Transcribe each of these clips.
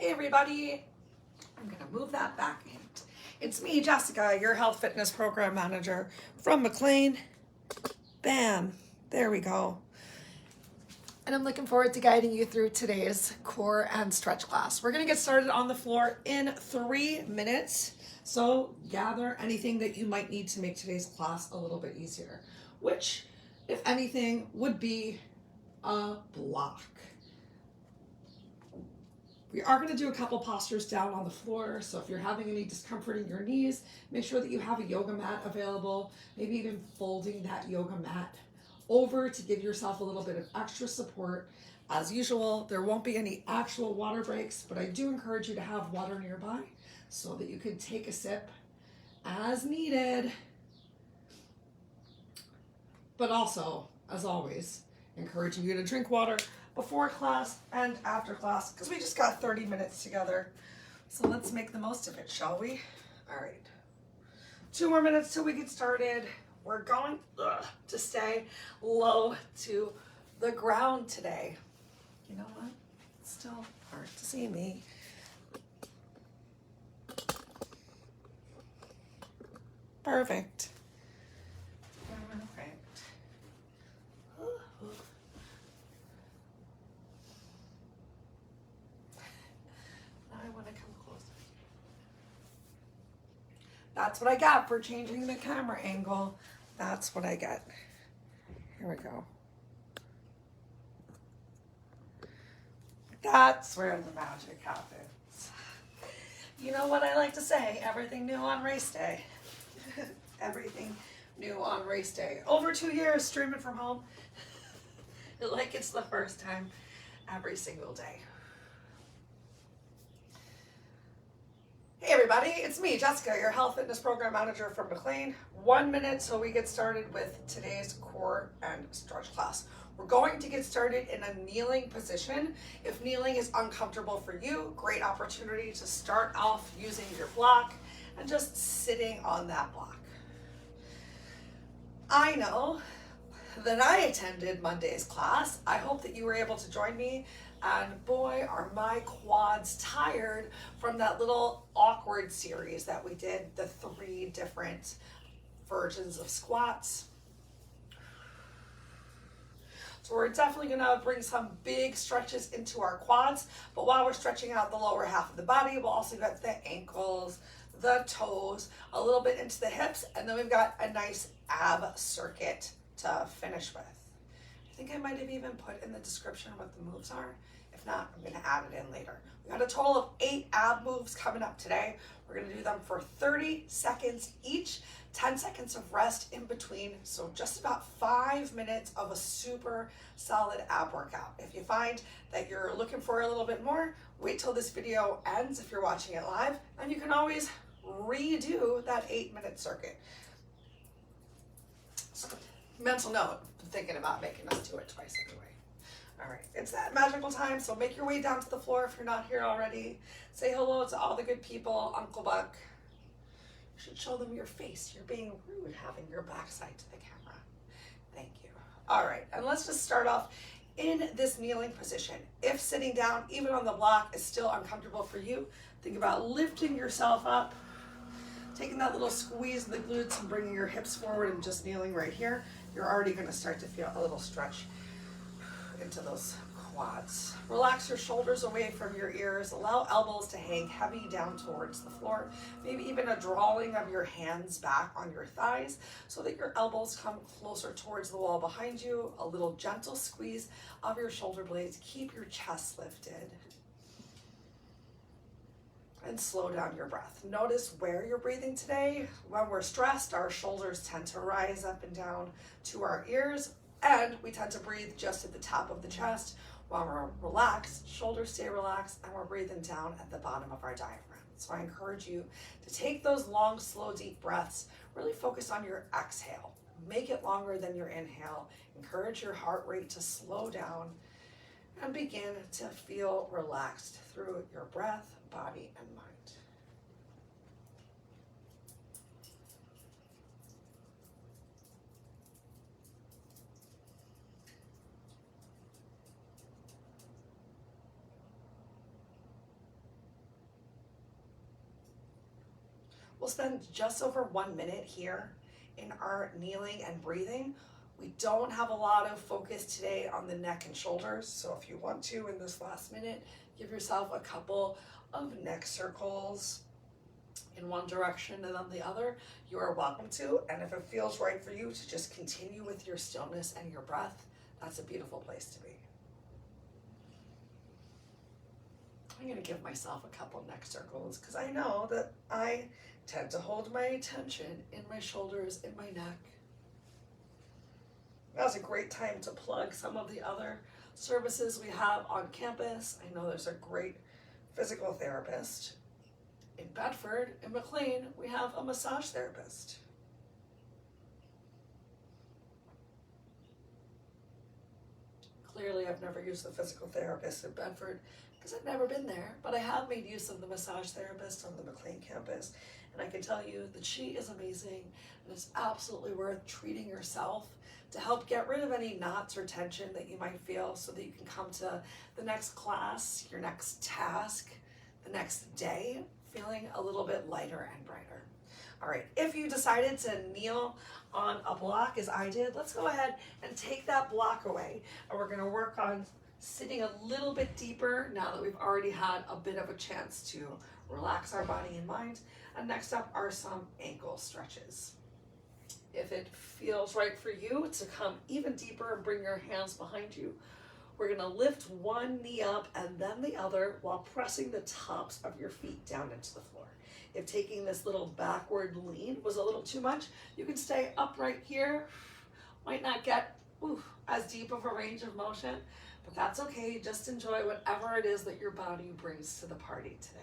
Hey everybody, I'm gonna move that back in. It's me, Jessica, your health fitness program manager from McLean. Bam, there we go. And I'm looking forward to guiding you through today's core and stretch class. We're gonna get started on the floor in 3 minutes. So gather anything that you might need to make today's class a little bit easier, which, if anything, would be a block. We are going to do a couple postures down on the floor, so if you're having any discomfort in your knees, make sure that you have a yoga mat available, maybe even folding that yoga mat over to give yourself a little bit of extra support. As usual, there won't be any actual water breaks, but I do encourage you to have water nearby so that you can take a sip as needed. But also, as always, encouraging you to drink water before class and after class, because we just got 30 minutes together. So let's make the most of it, shall we? All right. 2 more minutes till we get started. We're going to stay low to the ground today. You know what? It's still hard to see me. Perfect. That's what I got for changing the camera angle. That's what I get. Here we go. That's where the magic happens. You know what I like to say? Everything new on race day. Everything new on race day. Over 2 years streaming from home. Like it's the first time every single day. Hey everybody, it's me, Jessica, your health fitness program manager from McLean. 1 minute till we get started with today's core and stretch class. We're going to get started in a kneeling position. If kneeling is uncomfortable for you, great opportunity to start off using your block and just sitting on that block. I know that I attended Monday's class. I hope that you were able to join me. And boy, are my quads tired from that little awkward series that we did, the 3 different versions of squats. So we're definitely gonna bring some big stretches into our quads, but while we're stretching out the lower half of the body, we'll also get the ankles, the toes, a little bit into the hips, and then we've got a nice ab circuit to finish with. I think I might have even put in the description what the moves are. If not, I'm gonna add it in later. We got a total of 8 ab moves coming up today. We're gonna do them for 30 seconds each, 10 seconds of rest in between. So just about 5 minutes of a super solid ab workout. If you find that you're looking for a little bit more, wait till this video ends if you're watching it live, and you can always redo that 8-minute circuit. So, mental note, I'm thinking about making us do it twice anyway. All right, it's that magical time, so make your way down to the floor if you're not here already. Say hello to all the good people, Uncle Buck. You should show them your face. You're being rude having your backside to the camera. Thank you. All right, and let's just start off in this kneeling position. If sitting down, even on the block, is still uncomfortable for you, think about lifting yourself up, taking that little squeeze of the glutes and bringing your hips forward and just kneeling right here. You're already gonna start to feel a little stretch into those quads. Relax your shoulders away from your ears. Allow elbows to hang heavy down towards the floor. Maybe even a drawing of your hands back on your thighs so that your elbows come closer towards the wall behind you. A little gentle squeeze of your shoulder blades. Keep your chest lifted. And slow down your breath. Notice where you're breathing today. When we're stressed, our shoulders tend to rise up and down to our ears, and we tend to breathe just at the top of the chest. While we're relaxed, shoulders stay relaxed, and we're breathing down at the bottom of our diaphragm. So I encourage you to take those long, slow, deep breaths. Really focus on your exhale. Make it longer than your inhale. Encourage your heart rate to slow down and begin to feel relaxed through your breath, body, and mind. We'll spend just over 1 minute here in our kneeling and breathing. We don't have a lot of focus today on the neck and shoulders, so if you want to, in this last minute, give yourself a couple of neck circles in one direction and then the other. You are welcome to, and if it feels right for you to just continue with your stillness and your breath, that's a beautiful place to be. I'm going to give myself a couple neck circles because I know that I tend to hold my attention in my shoulders, in my neck. Now's a great time to plug some of the other services we have on campus. I know there's a great physical therapist. In Bedford, in McLean, we have a massage therapist. Clearly, I've never used the physical therapist in Bedford because I've never been there, but I have made use of the massage therapist on the McLean campus, and I can tell you that she is amazing, and it's absolutely worth treating yourself to help get rid of any knots or tension that you might feel so that you can come to the next class, your next task, the next day, feeling a little bit lighter and brighter. All right, if you decided to kneel on a block as I did, let's go ahead and take that block away, and we're gonna work on sitting a little bit deeper now that we've already had a bit of a chance to relax our body and mind. And next up are some ankle stretches. If it feels right for you to come even deeper and bring your hands behind you, we're gonna lift one knee up and then the other while pressing the tops of your feet down into the floor. If taking this little backward lean was a little too much, you can stay upright here. Might not get as deep of a range of motion, but that's okay. Just enjoy whatever it is that your body brings to the party today.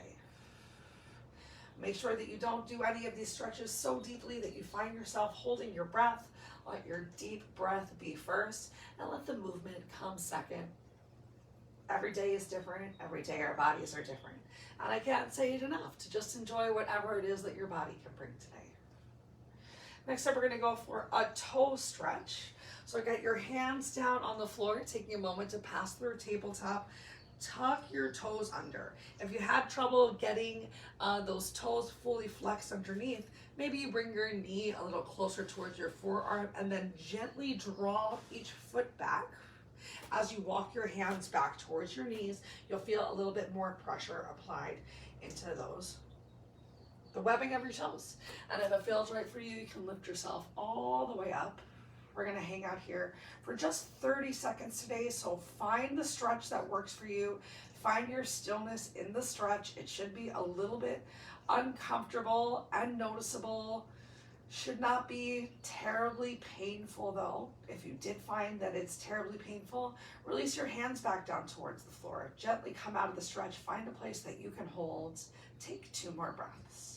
Make sure that you don't do any of these stretches so deeply that you find yourself holding your breath. Let your deep breath be first and let the movement come second. Every day is different. Every day our bodies are different. And I can't say it enough to just enjoy whatever it is that your body can bring today. Next up, we're going to go for a toe stretch. So get your hands down on the floor, taking a moment to pass through a tabletop. Tuck your toes under. If you had trouble getting those toes fully flexed underneath, maybe you bring your knee a little closer towards your forearm and then gently draw each foot back. As you walk your hands back towards your knees, you'll feel a little bit more pressure applied into the webbing of your toes. And if it feels right for you, you can lift yourself all the way up. We're gonna hang out here for just 30 seconds today, so find the stretch that works for you. Find your stillness in the stretch. It should be a little bit uncomfortable and noticeable. Should not be terribly painful though. If you did find that it's terribly painful, release your hands back down towards the floor. Gently come out of the stretch, find a place that you can hold. Take 2 more breaths.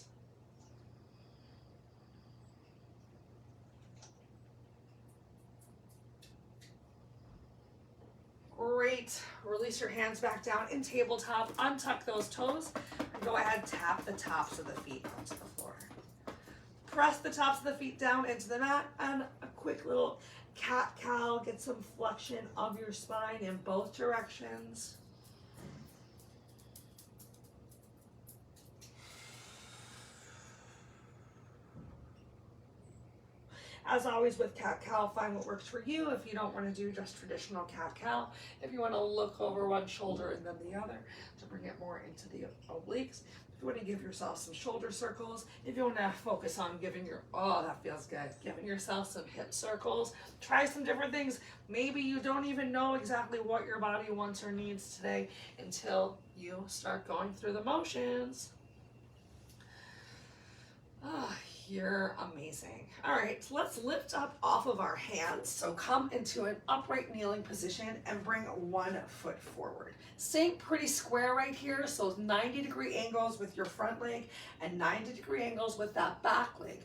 Great. Release your hands back down in tabletop. Untuck those toes and go ahead and tap the tops of the feet onto the floor. Press the tops of the feet down into the mat and a quick little cat-cow. Get some flexion of your spine in both directions. As always with cat-cow, find what works for you. If you don't want to do just traditional cat-cow, if you want to look over one shoulder and then the other to bring it more into the obliques. If you want to give yourself some shoulder circles, if you want to focus on giving that feels good, giving yourself some hip circles, try some different things. Maybe you don't even know exactly what your body wants or needs today until you start going through the motions. You're amazing. All right, so let's lift up off of our hands. So come into an upright kneeling position and bring one foot forward. Stay pretty square right here. So 90-degree angles with your front leg and 90-degree angles with that back leg.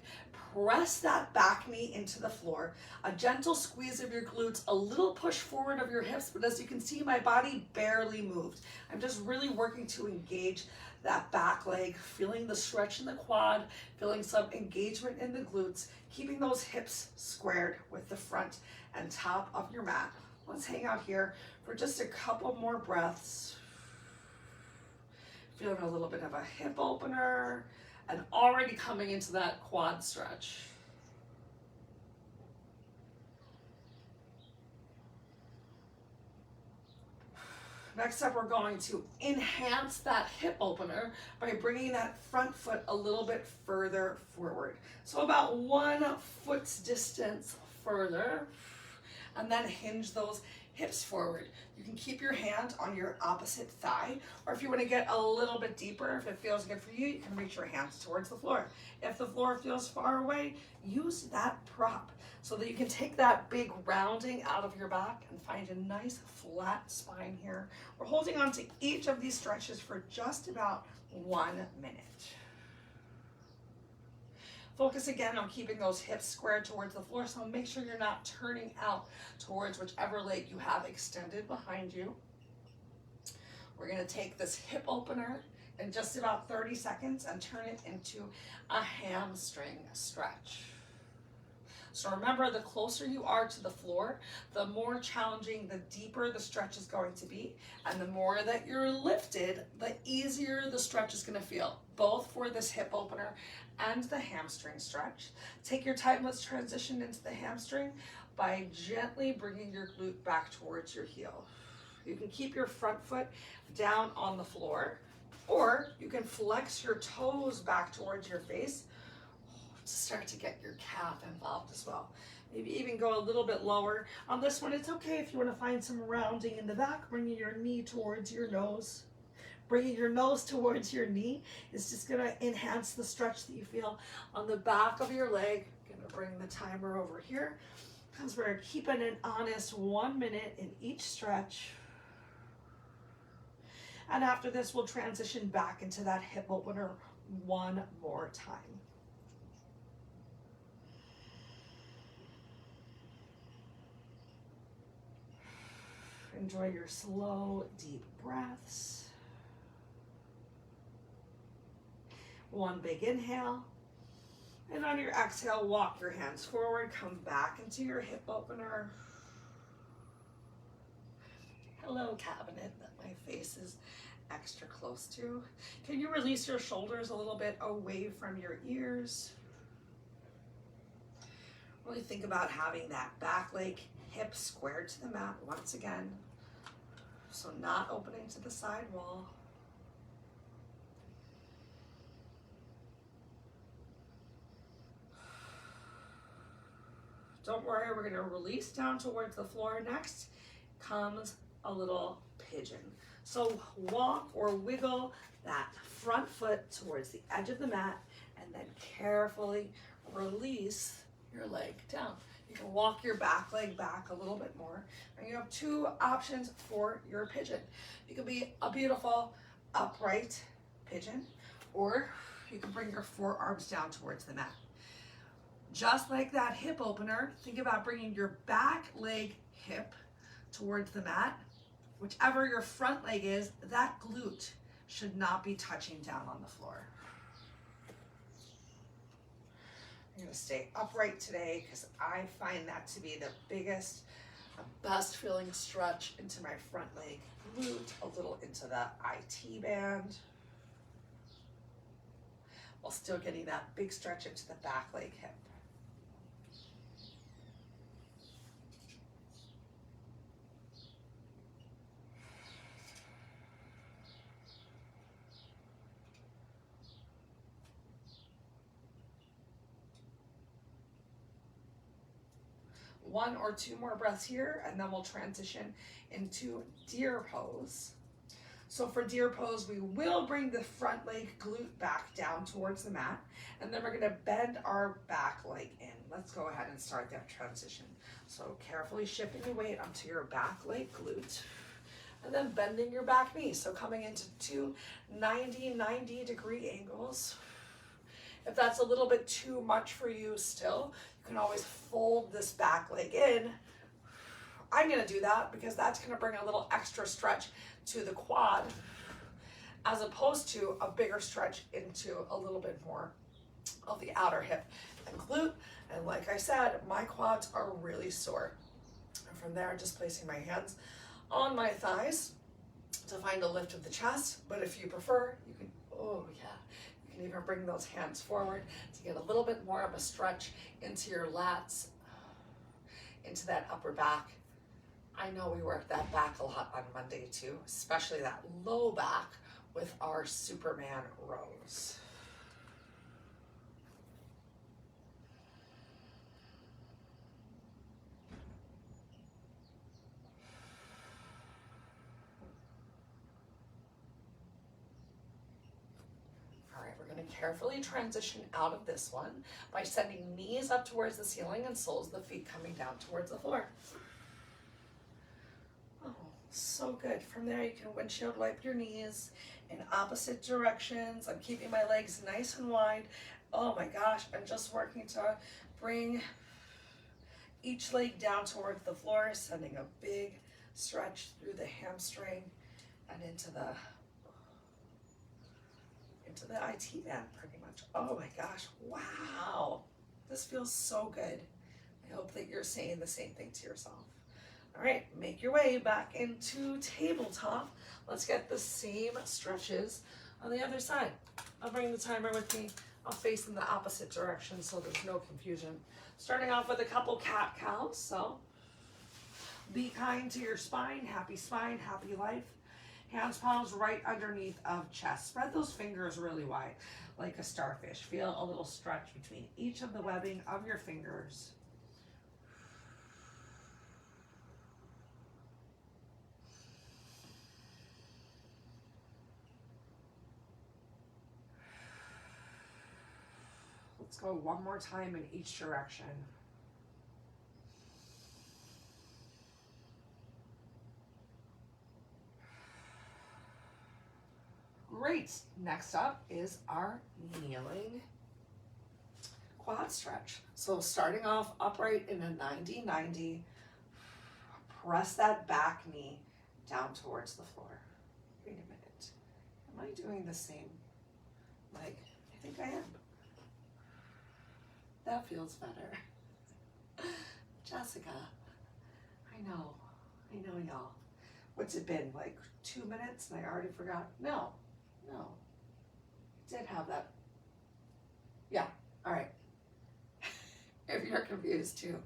Press that back knee into the floor. A gentle squeeze of your glutes, a little push forward of your hips, but as you can see, my body barely moved. I'm just really working to engage that back leg, feeling the stretch in the quad, feeling some engagement in the glutes, keeping those hips squared with the front and top of your mat. Let's hang out here for just a couple more breaths. Feeling a little bit of a hip opener and already coming into that quad stretch. Next up, we're going to enhance that hip opener by bringing that front foot a little bit further forward. So about 1 foot's distance further, and then hinge those hips forward. You can keep your hand on your opposite thigh, or if you want to get a little bit deeper, if it feels good for you, you can reach your hands towards the floor. If the floor feels far away, use that prop so that you can take that big rounding out of your back and find a nice flat spine here. We're holding on to each of these stretches for just about 1 minute. Focus again on keeping those hips squared towards the floor, so make sure you're not turning out towards whichever leg you have extended behind you. We're going to take this hip opener in just about 30 seconds and turn it into a hamstring stretch. So remember, the closer you are to the floor, the more challenging, the deeper the stretch is going to be, and the more that you're lifted, the easier the stretch is going to feel, both for this hip opener and the hamstring stretch. Take your time, let's transition into the hamstring by gently bringing your glute back towards your heel. You can keep your front foot down on the floor, or you can flex your toes back towards your face to start to get your calf involved as well. Maybe even go a little bit lower. On this one, it's okay if you want to find some rounding in the back, bringing your knee towards your nose. Bringing your nose towards your knee is just going to enhance the stretch that you feel on the back of your leg. I'm going to bring the timer over here because we're keeping an honest 1 minute in each stretch. And after this, we'll transition back into that hip opener one more time. Enjoy your slow, deep breaths. 1 big inhale. And on your exhale, walk your hands forward, come back into your hip opener. Hello, cabinet that my face is extra close to. Can you release your shoulders a little bit away from your ears? Really think about having that back leg, hip squared to the mat once again. So not opening to the side wall. Don't worry, we're going to release down towards the floor. Next comes a little pigeon. So walk or wiggle that front foot towards the edge of the mat and then carefully release your leg down. You can walk your back leg back a little bit more. And you have 2 options for your pigeon. You can be a beautiful upright pigeon, or you can bring your forearms down towards the mat. Just like that hip opener, think about bringing your back leg hip towards the mat. Whichever your front leg is, that glute should not be touching down on the floor. I'm going to stay upright today because I find that to be the biggest, best feeling stretch into my front leg glute, a little into the IT band, while still getting that big stretch into the back leg hip. One or 2 more breaths here, and then we'll transition into deer pose. So for deer pose, we will bring the front leg glute back down towards the mat, and then we're going to bend our back leg in. Let's go ahead and start that transition. So carefully shifting the weight onto your back leg glute, and then bending your back knee. So coming into 2 90-degree angles. If that's a little bit too much for you still, you can always fold this back leg in. I'm going to do that because that's going to bring a little extra stretch to the quad as opposed to a bigger stretch into a little bit more of the outer hip and glute. And like I said, my quads are really sore. And from there, just placing my hands on my thighs to find a lift of the chest. But if you prefer, you can, can even bring those hands forward to get a little bit more of a stretch into your lats, into that upper back. I know we work that back a lot on Monday too, especially that low back with our Superman rows. Carefully transition out of this one by sending knees up towards the ceiling and soles of the feet coming down towards the floor. Oh, so good. From there, you can windshield wipe your knees in opposite directions. I'm keeping my legs nice and wide. Oh my gosh, I'm just working to bring each leg down towards the floor, sending a big stretch through the hamstring and into the IT band pretty much. Oh my gosh, wow. This feels so good. I hope that you're saying the same thing to yourself. All right, make your way back into tabletop. Let's get the same stretches on the other side. I'll bring the timer with me. I'll face in the opposite direction so there's no confusion. Starting off with a couple cat-cows, so be kind to your spine, happy life. Hands, palms right underneath of chest. Spread those fingers really wide, like a starfish. Feel a little stretch between each of the webbing of your fingers. Let's go one more time in each direction. Great. Next up is our kneeling quad stretch. So starting off upright in a 90-90, press that back knee down towards the floor. Wait a minute. Am I doing the same? Like, I think I am. That feels better. Jessica, I know y'all. What's it been, like 2 minutes and I already forgot? No. I did have that. Yeah, all right. If you're confused too,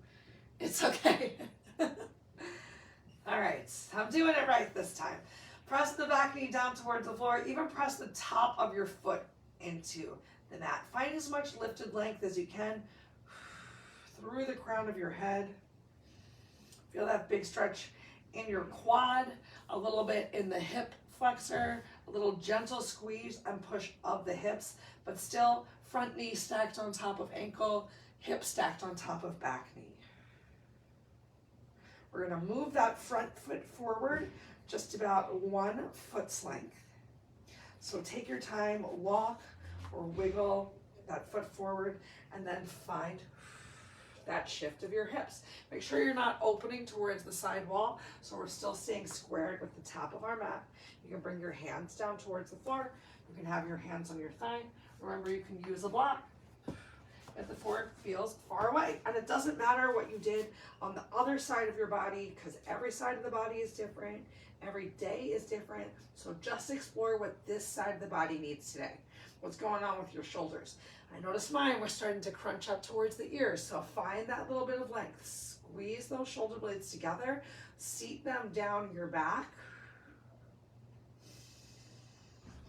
it's okay. All right, I'm doing it right this time. Press the back knee down towards the floor. Even press the top of your foot into the mat. Find as much lifted length as you can through the crown of your head. Feel that big stretch in your quad, a little bit in the hip flexor, a little gentle squeeze and push of the hips, but still front knee stacked on top of ankle, hip stacked on top of back knee. We're gonna move that front foot forward just about 1 foot's length. So take your time, walk or wiggle that foot forward and then find that shift of your hips. Make sure you're not opening towards the side wall, so we're still staying squared with the top of our mat. You can bring your hands down towards the floor. You can have your hands on your thigh. Remember, you can use a block if the floor feels far away. And it doesn't matter what you did on the other side of your body, because every side of the body is different. Every day is different. So just explore what this side of the body needs today. What's going on with your shoulders? I notice mine were starting to crunch up towards the ears, so find that little bit of length. Squeeze those shoulder blades together, seat them down your back.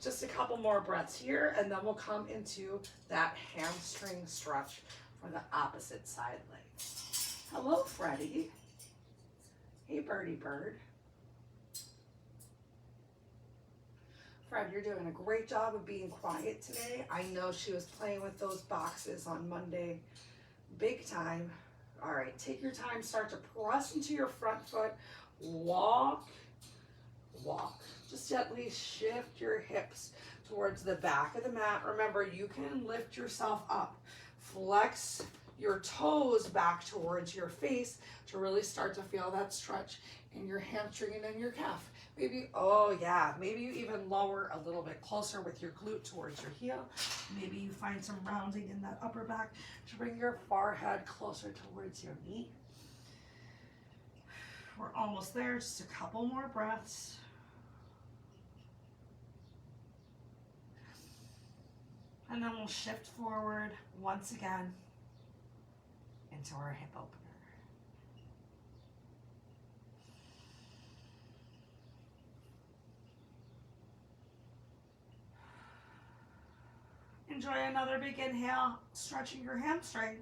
Just a couple more breaths here, and then we'll come into that hamstring stretch for the opposite side leg. Hello, Freddie. Hey, birdie bird. Fred, you're doing a great job of being quiet today. I know she was playing with those boxes on Monday, big time. All right, take your time, start to press into your front foot, walk. Just gently shift your hips towards the back of the mat. Remember, you can lift yourself up. Flex your toes back towards your face to really start to feel that stretch in your hamstring and in your calf. Maybe, oh yeah, maybe you even lower a little bit closer with your glute towards your heel. Maybe you find some rounding in that upper back to bring your forehead closer towards your knee. We're almost there, just a couple more breaths. And And then we'll shift forward once again into our hip opener. Enjoy another big inhale, stretching your hamstring.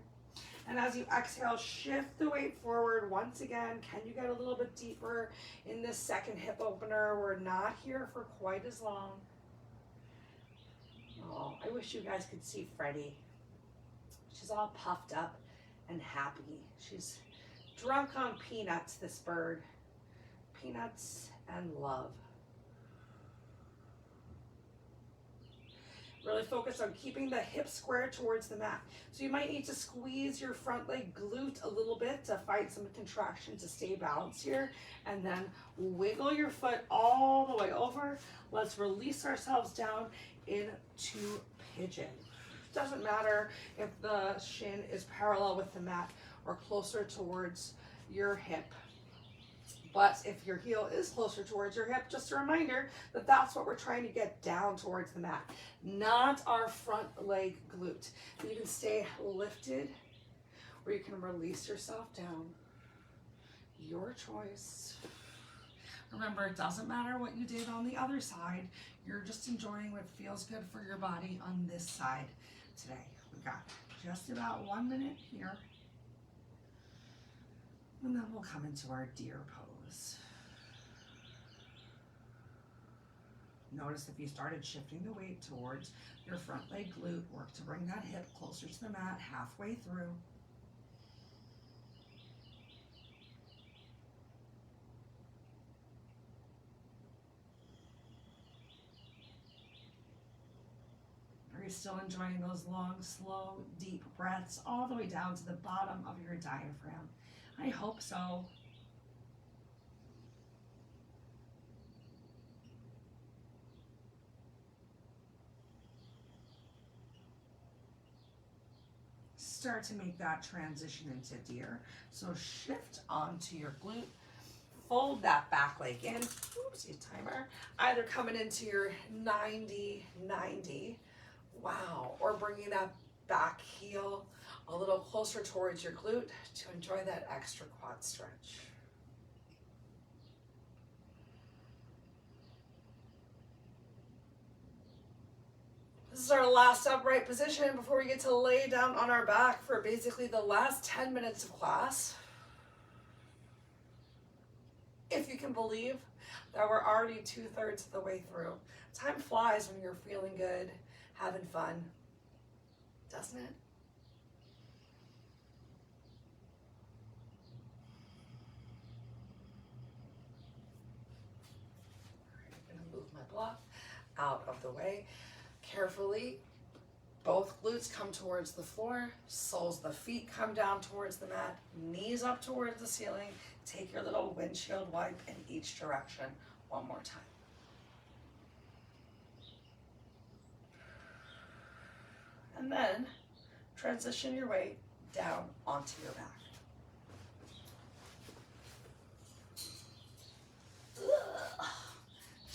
And as you exhale, shift the weight forward once again. Can you get a little bit deeper in this second hip opener? We're not here for quite as long. Oh, I wish you guys could see Freddie. She's all puffed up and happy. She's drunk on peanuts, this bird. Peanuts and love. Really focus on keeping the hips square towards the mat. So you might need to squeeze your front leg glute a little bit to find some contraction to stay balanced here. And then wiggle your foot all the way over. Let's release ourselves down into pigeon. Doesn't matter if the shin is parallel with the mat or closer towards your hip. But if your heel is closer towards your hip, just a reminder that that's what we're trying to get down towards the mat, not our front leg glute. And you can stay lifted or you can release yourself down. Your choice. Remember, it doesn't matter what you did on the other side. You're just enjoying what feels good for your body on this side today. We got just about 1 minute here. And then we'll come into our deer pose. Notice if you started shifting the weight towards your front leg glute, work to bring that hip closer to the mat halfway through. Are you still enjoying those long, slow, deep breaths all the way down to the bottom of your diaphragm? I hope so. Start to make that transition into deer. So shift onto your glute. Fold that back leg in. Oopsie timer. Either coming into your 90-90. Wow. Or bringing that back heel a little closer towards your glute to enjoy that extra quad stretch. This is our last upright position before we get to lay down on our back for basically the last 10 minutes of class. If you can believe that we're already 2/3 of the way through. Time flies when you're feeling good, having fun, doesn't it? I'm gonna move my block out of the way. Carefully, both glutes come towards the floor, soles of the feet come down towards the mat, knees up towards the ceiling. Take your little windshield wipe in each direction one more time. And then transition your weight down onto your back.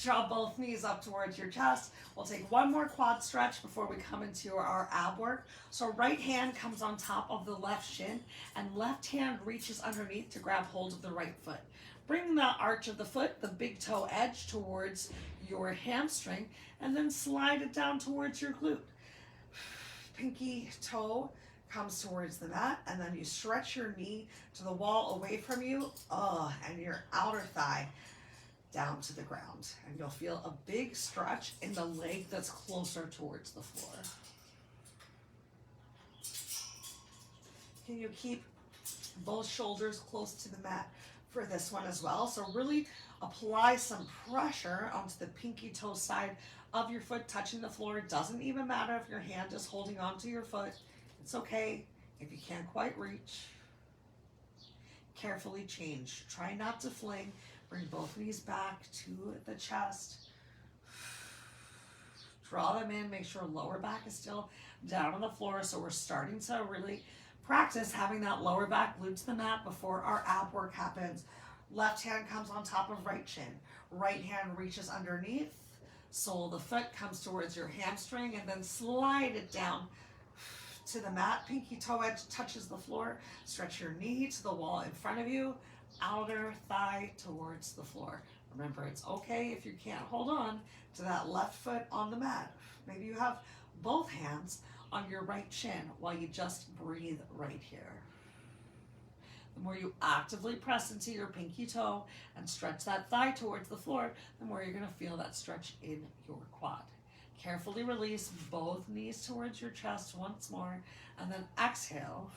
Draw both knees up towards your chest. We'll take one more quad stretch before we come into our ab work. So right hand comes on top of the left shin and left hand reaches underneath to grab hold of the right foot. Bring the arch of the foot, the big toe edge towards your hamstring, and then slide it down towards your glute. Pinky toe comes towards the mat, and then you stretch your knee to the wall away from you, and your outer thigh down to the ground. And you'll feel a big stretch in the leg that's closer towards the floor. Can you keep both shoulders close to the mat for this one as well? So really apply some pressure onto the pinky toe side of your foot touching the floor. It doesn't even matter if your hand is holding onto your foot. It's okay if you can't quite reach. Carefully change. Try not to fling. Bring both knees back to the chest. Draw them in. Make sure lower back is still down on the floor. So we're starting to really practice having that lower back glued to the mat before our ab work happens. Left hand comes on top of right shin. Right hand reaches underneath. Sole of the foot comes towards your hamstring, and then slide it down to the mat. Pinky toe edge touches the floor. Stretch your knee to the wall in front of you. Outer thigh towards the floor. Remember, it's okay if you can't hold on to that left foot on the mat. Maybe you have both hands on your right shin while you just breathe right here. The more you actively press into your pinky toe and stretch that thigh towards the floor, the more you're going to feel that stretch in your quad. Carefully release both knees towards your chest once more, and then exhale.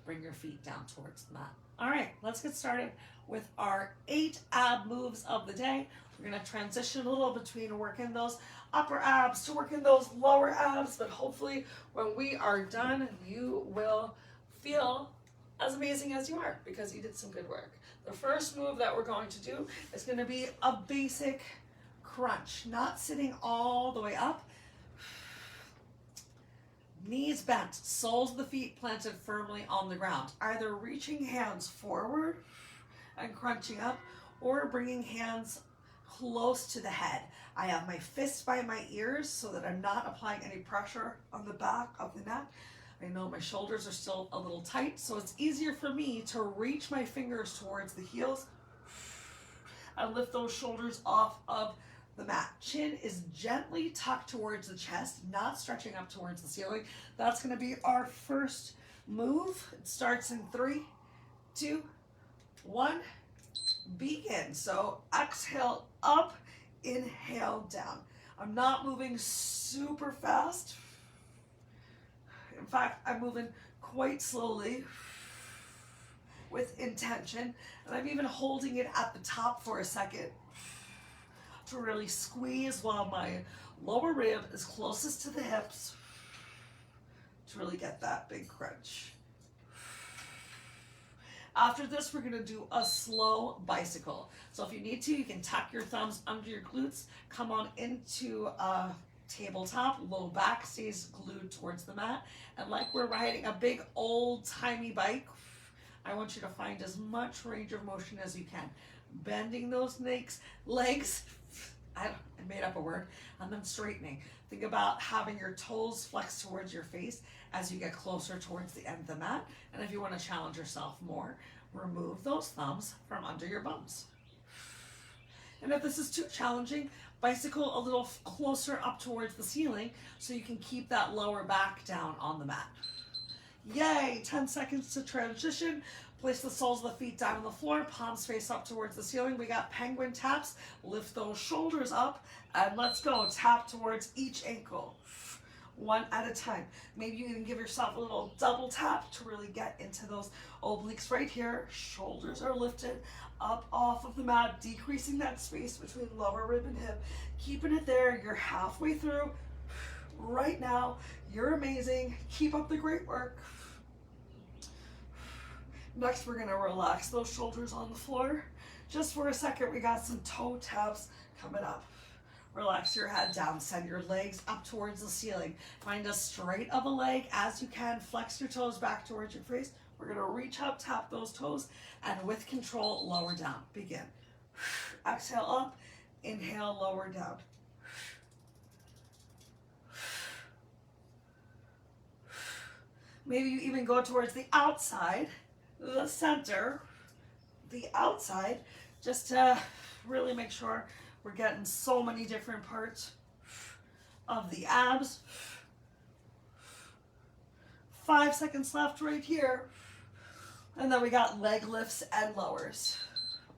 Bring your feet down towards the mat. All right, let's get started with our 8 ab moves of the day. We're going to transition a little between working those upper abs to working those lower abs, but hopefully when we are done, you will feel as amazing as you are because you did some good work. The first move that we're going to do is going to be a basic crunch, not sitting all the way up. Knees bent, soles of the feet planted firmly on the ground, either reaching hands forward and crunching up or bringing hands close to the head. I have my fist by my ears so that I'm not applying any pressure on the back of the neck. I know my shoulders are still a little tight, so it's easier for me to reach my fingers towards the heels and lift those shoulders off of the mat. Chin is gently tucked towards the chest, not stretching up towards the ceiling. That's going to be our first move. It starts in 3, 2, 1, begin. So exhale up, inhale down. I'm not moving super fast. In fact, I'm moving quite slowly with intention, and I'm even holding it at the top for a second to really squeeze while my lower rib is closest to the hips to really get that big crunch. After this, we're gonna do a slow bicycle. So if you need to, you can tuck your thumbs under your glutes, come on into a tabletop, low back stays glued towards the mat, and like we're riding a big old-timey bike, I want you to find as much range of motion as you can. Bending those legs, I made up a word, and then straightening. Think about having your toes flex towards your face as you get closer towards the end of the mat, and if you want to challenge yourself more, remove those thumbs from under your bums. And if this is too challenging, bicycle a little closer up towards the ceiling so you can keep that lower back down on the mat. Yay, 10 seconds to transition. Place the soles of the feet down on the floor, palms face up towards the ceiling. We got penguin taps. Lift those shoulders up and let's go. Tap towards each ankle, one at a time. Maybe you can give yourself a little double tap to really get into those obliques right here. Shoulders are lifted up off of the mat, decreasing that space between lower rib and hip. Keeping it there. You're halfway through right now. You're amazing. Keep up the great work. Next, we're gonna relax those shoulders on the floor. Just for a second, we got some toe taps coming up. Relax your head down, send your legs up towards the ceiling. Find as straight of a leg as you can. Flex your toes back towards your face. We're gonna reach up, tap those toes, and with control, lower down. Begin. Exhale up, inhale, lower down. Maybe you even go towards the outside, the center, the outside, just to really make sure we're getting so many different parts of the abs. 5 seconds left right here. And then we got leg lifts and lowers.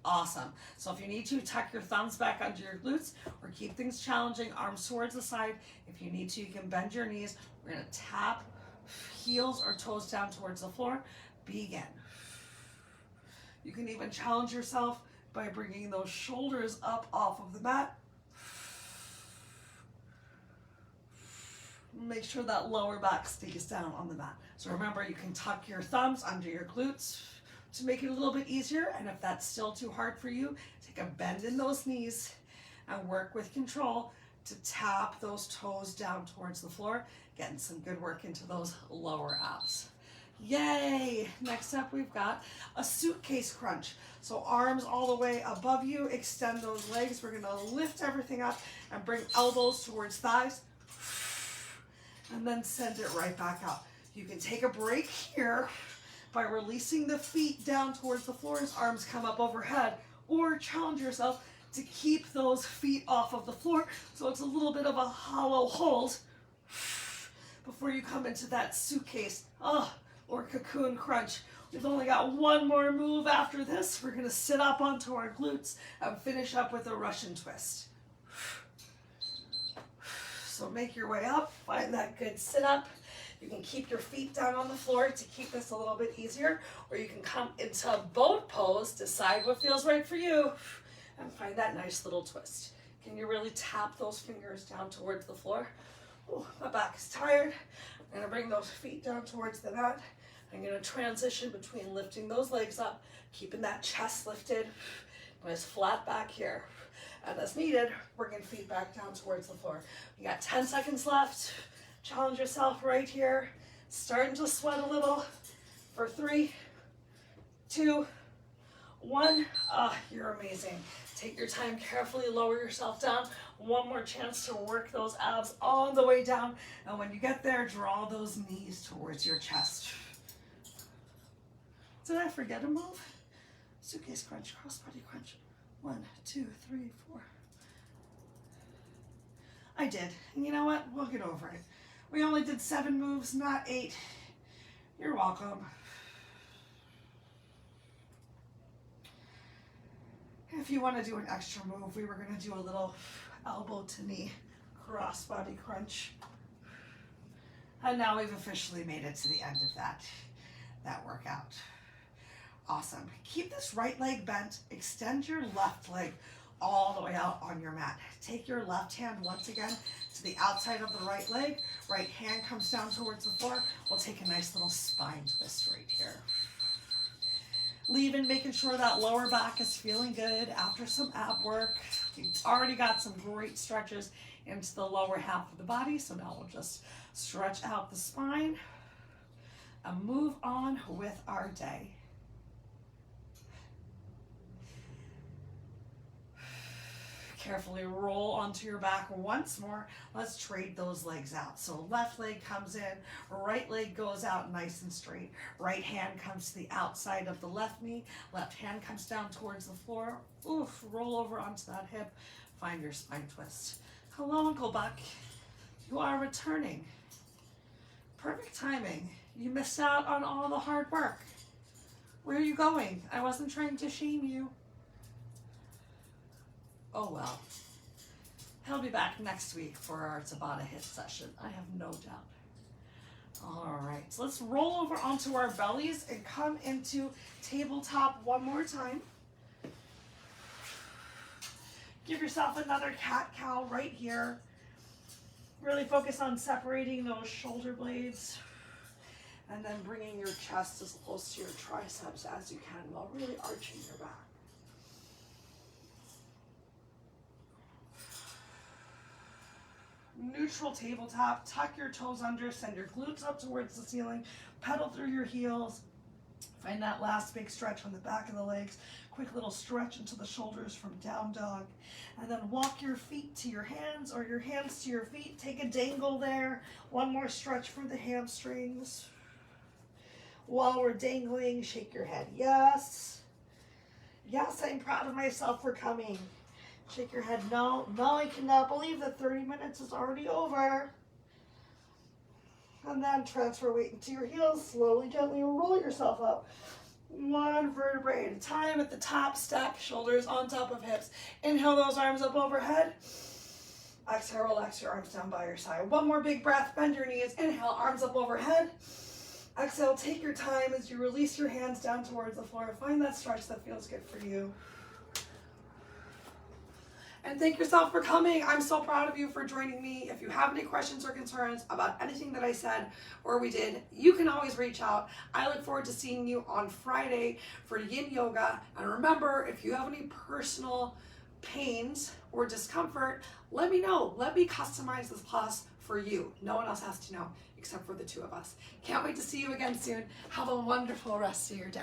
Awesome. So if you need to, tuck your thumbs back under your glutes or keep things challenging, arms towards the side. If you need to, you can bend your knees. We're gonna tap heels or toes down towards the floor. Begin. You can even challenge yourself by bringing those shoulders up off of the mat. Make sure that lower back stays down on the mat. So remember, you can tuck your thumbs under your glutes to make it a little bit easier. And if that's still too hard for you, take a bend in those knees and work with control to tap those toes down towards the floor, getting some good work into those lower abs. Yay! Next up, we've got a suitcase crunch. So arms all the way above you, extend those legs. We're gonna lift everything up and bring elbows towards thighs. And then send it right back out. You can take a break here by releasing the feet down towards the floor as arms come up overhead, or challenge yourself to keep those feet off of the floor so it's a little bit of a hollow hold before you come into that suitcase or cocoon crunch. We've only got one more move after this. We're gonna sit up onto our glutes and finish up with a Russian twist. So make your way up, find that good sit up. You can keep your feet down on the floor to keep this a little bit easier, or you can come into boat pose, decide what feels right for you, and find that nice little twist. Can you really tap those fingers down towards the floor? Ooh, my back is tired. I'm gonna bring those feet down towards the mat. I'm gonna transition between lifting those legs up, keeping that chest lifted, nice flat back here. And as needed, bringing feet back down towards the floor. You got 10 seconds left. Challenge yourself right here. Starting to sweat a little for 3, 2, 1. You're amazing. Take your time, carefully lower yourself down. One more chance to work those abs all the way down. And when you get there, draw those knees towards your chest. Did I forget a move? Suitcase crunch, crossbody crunch. 1, 2, 3, 4. I did. And you know what? We'll get over it. We only did 7 moves, not 8. You're welcome. If you want to do an extra move, we were going to do a little elbow to knee crossbody crunch. And now we've officially made it to the end of that workout. Awesome. Keep this right leg bent. Extend your left leg all the way out on your mat. Take your left hand once again to the outside of the right leg. Right hand comes down towards the floor. We'll take a nice little spine twist right here. Leaving, making sure that lower back is feeling good after some ab work. You've already got some great stretches into the lower half of the body. So now we'll just stretch out the spine and move on with our day. Carefully roll onto your back once more. Let's trade those legs out. So left leg comes in, right leg goes out nice and straight. Right hand comes to the outside of the left knee. Left hand comes down towards the floor. Oof, roll over onto that hip. Find your spine twist. Hello, Uncle Buck. You are returning. Perfect timing. You missed out on all the hard work. Where are you going? I wasn't trying to shame you. Oh well. He'll be back next week for our tabata hit session. I have no doubt. All right, so let's roll over onto our bellies and come into tabletop one more time. Give yourself another cat-cow right here. Really focus on separating those shoulder blades and then bringing your chest as close to your triceps as you can while really arching your back. Neutral tabletop, tuck your toes under, send your glutes up towards the ceiling, pedal through your heels. Find that last big stretch on the back of the legs. Quick little stretch into the shoulders from down dog. And then walk your feet to your hands or your hands to your feet. Take a dangle there. One more stretch for the hamstrings. While we're dangling, shake your head. Yes. Yes, I'm proud of myself for coming. Shake your head. No, I cannot believe that 30 minutes is already over. And then transfer weight into your heels. Slowly, gently roll yourself up. One vertebrae at a time at the top. Step, shoulders on top of hips. Inhale those arms up overhead. Exhale, relax your arms down by your side. One more big breath. Bend your knees. Inhale, arms up overhead. Exhale, take your time as you release your hands down towards the floor. Find that stretch that feels good for you. And thank yourself for coming. I'm so proud of you for joining me. If you have any questions or concerns about anything that I said or we did, you can always reach out. I look forward to seeing you on Friday for yin yoga. And remember, if you have any personal pains or discomfort, let me know. Let me customize this class for you. No one else has to know except for the two of us. Can't wait to see you again soon. Have a wonderful rest of your day.